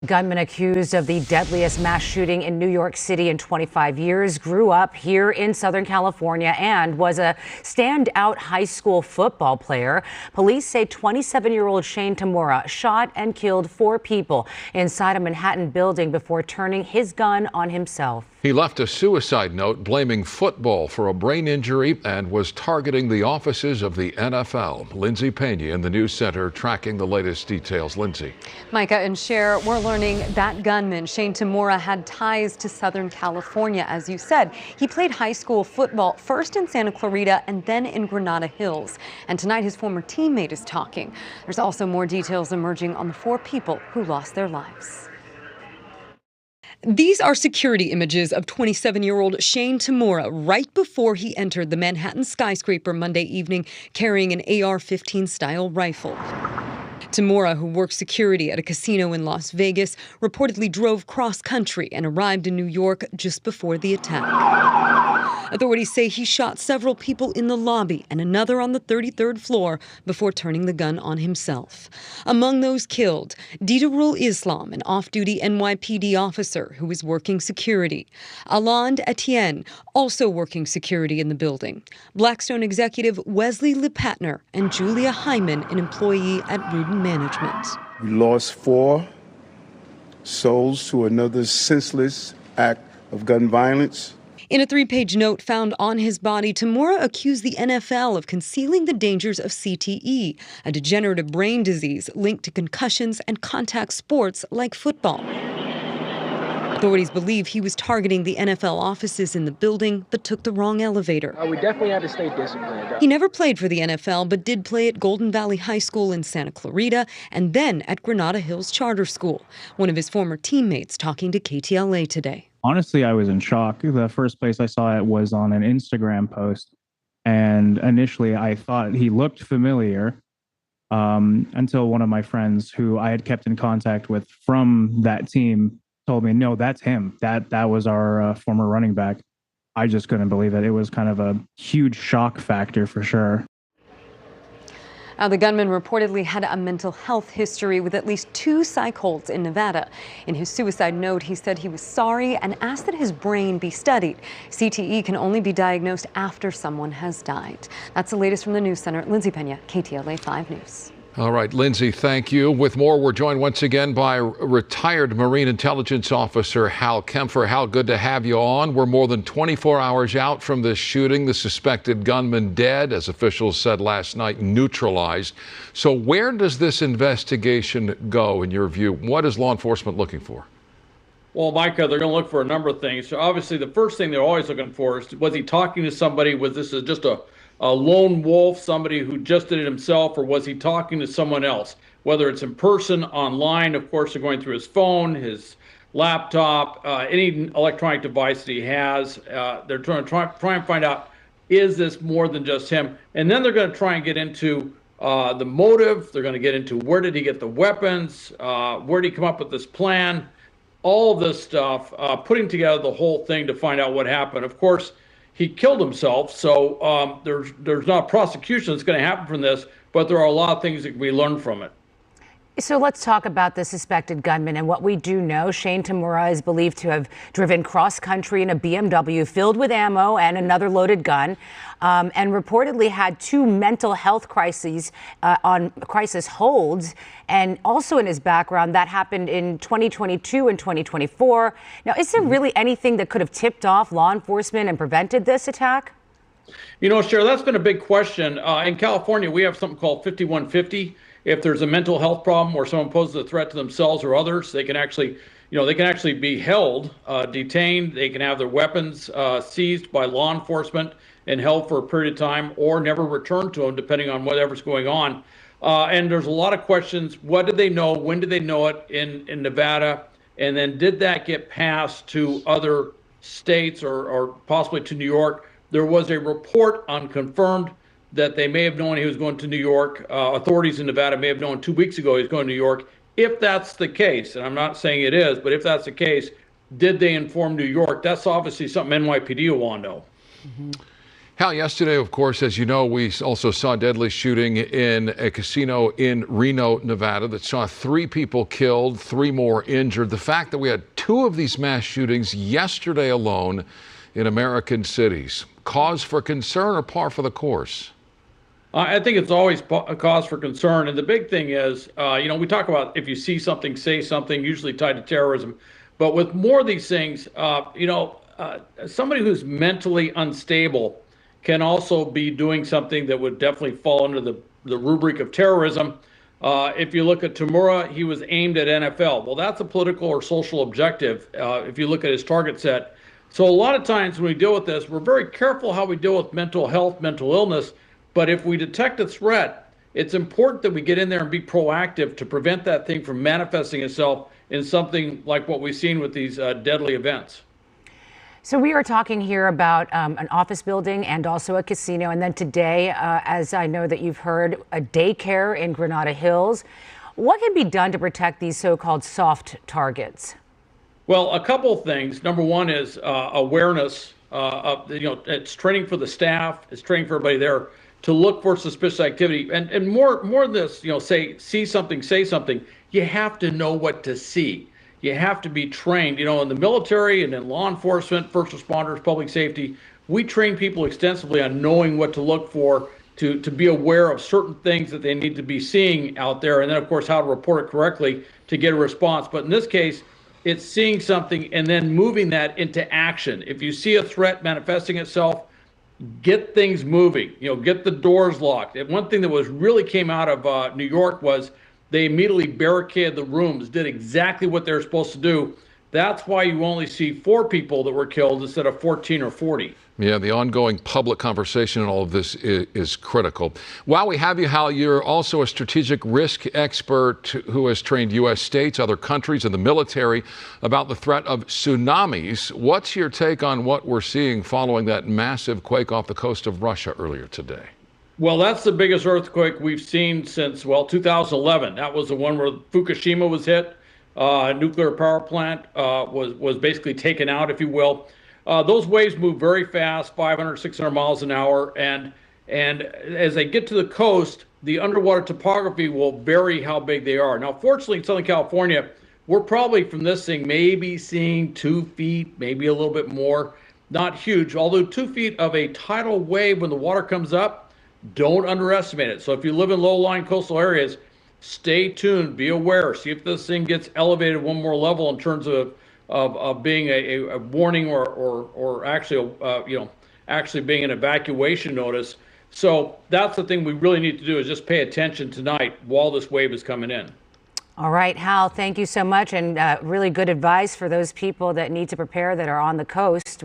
Gunman accused of the deadliest mass shooting in New York City in 25 years grew up here in Southern California and was a standout high school football player. Police say 27-year-old Shane Tamura shot and killed 4 people inside a Manhattan building before turning his gun on himself. He left a suicide note blaming football for a brain injury and was targeting the offices of the NFL. Lindsay Pena in the news center tracking the latest details. Lindsay. Micah and Cher, we're learning that gunman, Shane Tamura, had ties to Southern California, as you said. He played high school football first in Santa Clarita and then in Granada Hills. And tonight his former teammate is talking. There's also more details emerging on the 4 people who lost their lives. These are security images of 27-year-old Shane Tamura right before he entered the Manhattan skyscraper Monday evening carrying an AR-15 style rifle. Tamura, who worked security at a casino in Las Vegas, reportedly drove cross-country and arrived in New York just before the attack. Authorities say he shot several people in the lobby and another on the 33rd floor before turning the gun on himself. Among those killed, Didarul Islam, an off-duty NYPD officer who was working security. Alond Etienne, also working security in the building. Blackstone executive Wesley Lipatner and Julia Hyman, an employee at Rudin Management. We lost 4 souls to another senseless act of gun violence. In a 3-page note found on his body, Tamura accused the NFL of concealing the dangers of CTE, a degenerative brain disease linked to concussions and contact sports like football. Authorities believe he was targeting the NFL offices in the building, but took the wrong elevator. We definitely had to stay disciplined. He never played for the NFL, but did play at Golden Valley High School in Santa Clarita and then at Granada Hills Charter School. One of his former teammates talking to KTLA today. Honestly, I was in shock. The first place I saw it was on an Instagram post. And initially, I thought he looked familiar until one of my friends who I had kept in contact with from that team told me, no, that's him. That was our former running back. I just couldn't believe it. It was kind of a huge shock factor for sure. Now, the gunman reportedly had a mental health history with at least 2 psych holds in Nevada. In his suicide note, he said he was sorry and asked that his brain be studied. CTE can only be diagnosed after someone has died. That's the latest from the News Center. Lindsay Pena, KTLA 5 News. All right, Lindsay, thank you. With more, we're joined once again by retired Marine Intelligence Officer Hal Kempfer. Hal, good to have you on. We're more than 24 hours out from this shooting. The suspected gunman dead, as officials said last night, neutralized. So where does this investigation go, in your view? What is law enforcement looking for? Well, Micah, they're going to look for a number of things. So obviously, the first thing they're always looking for is, was he talking to somebody? Was this just a lone wolf, somebody who just did it himself, or was he talking to someone else? Whether it's in person, online, of course, they're going through his phone, his laptop, any electronic device that he has. They're trying and find out, is this more than just him? And then they're going to try and get into the motive. They're going to get into, where did he get the weapons? Where did he come up with this plan? All of this stuff, putting together the whole thing to find out what happened. Of course, he killed himself, so there's not prosecution that's going to happen from this, but there are a lot of things that can be learned from it. So let's talk about the suspected gunman and what we do know. Shane Tamura is believed to have driven cross-country in a BMW filled with ammo and another loaded gun, and reportedly had 2 mental health crises on crisis holds, and also in his background that happened in 2022 and 2024. Now, is there really anything that could have tipped off law enforcement and prevented this attack? You know, Cher, that's been a big question. In California, we have something called 5150. If there's a mental health problem or someone poses a threat to themselves or others, they can actually, be held, detained. They can have their weapons seized by law enforcement and held for a period of time, or never returned to them, depending on whatever's going on. And there's a lot of questions. What did they know? When did they know it in Nevada? And then did that get passed to other states or possibly to New York? There was a report unconfirmed that they may have known he was going to New York. Authorities in Nevada may have known 2 weeks ago he was going to New York. If that's the case, and I'm not saying it is, but if that's the case, did they inform New York? That's obviously something NYPD will want to know. Hal, yesterday, of course, as you know, we also saw a deadly shooting in a casino in Reno, Nevada, that saw 3 people killed, 3 more injured. The fact that we had 2 of these mass shootings yesterday alone in American cities, cause for concern or par for the course? I think it's always a cause for concern. And the big thing is, we talk about if you see something, say something, usually tied to terrorism. But with more of these things, somebody who's mentally unstable can also be doing something that would definitely fall under the rubric of terrorism. If you look at Tamura, he was aimed at NFL. Well, that's a political or social objective if you look at his target set. So a lot of times when we deal with this, we're very careful how we deal with mental health, mental illness. But if we detect a threat, it's important that we get in there and be proactive to prevent that thing from manifesting itself in something like what we've seen with these deadly events. So we are talking here about an office building and also a casino. And then today, as I know that you've heard, a daycare in Granada Hills. What can be done to protect these so-called soft targets? Well, a couple of things. Number one is awareness. It's training for the staff. It's training for everybody there to look for suspicious activity. And more than this, see something, say something. You have to know what to see. You have to be trained, in the military and in law enforcement, first responders, public safety. We train people extensively on knowing what to look for, to be aware of certain things that they need to be seeing out there. And then, of course, how to report it correctly to get a response. But in this case, it's seeing something and then moving that into action. If you see a threat manifesting itself, get things moving, get the doors locked. And one thing that really came out of New York was they immediately barricaded the rooms, did exactly what they're supposed to do. That's why you only see 4 people that were killed instead of 14 or 40. Yeah, the ongoing public conversation in all of this is critical. While we have you, Hal, you're also a strategic risk expert who has trained U.S. states, other countries, and the military about the threat of tsunamis. What's your take on what we're seeing following that massive quake off the coast of Russia earlier today? Well, that's the biggest earthquake we've seen since, 2011. That was the one where Fukushima was hit. Nuclear power plant was basically taken out, if you will. Those waves move very fast, 500, 600 miles an hour. And as they get to the coast, the underwater topography will vary how big they are. Now, fortunately, in Southern California, we're probably from this thing maybe seeing 2 feet, maybe a little bit more. Not huge, although 2 feet of a tidal wave when the water comes up, don't underestimate it. So if you live in low-lying coastal areas, stay tuned, be aware, see if this thing gets elevated one more level in terms of being a warning or actually actually being an evacuation notice. So that's the thing we really need to do, is just pay attention tonight while this wave is coming in. All right, Hal, thank you so much, and really good advice for those people that need to prepare that are on the coast.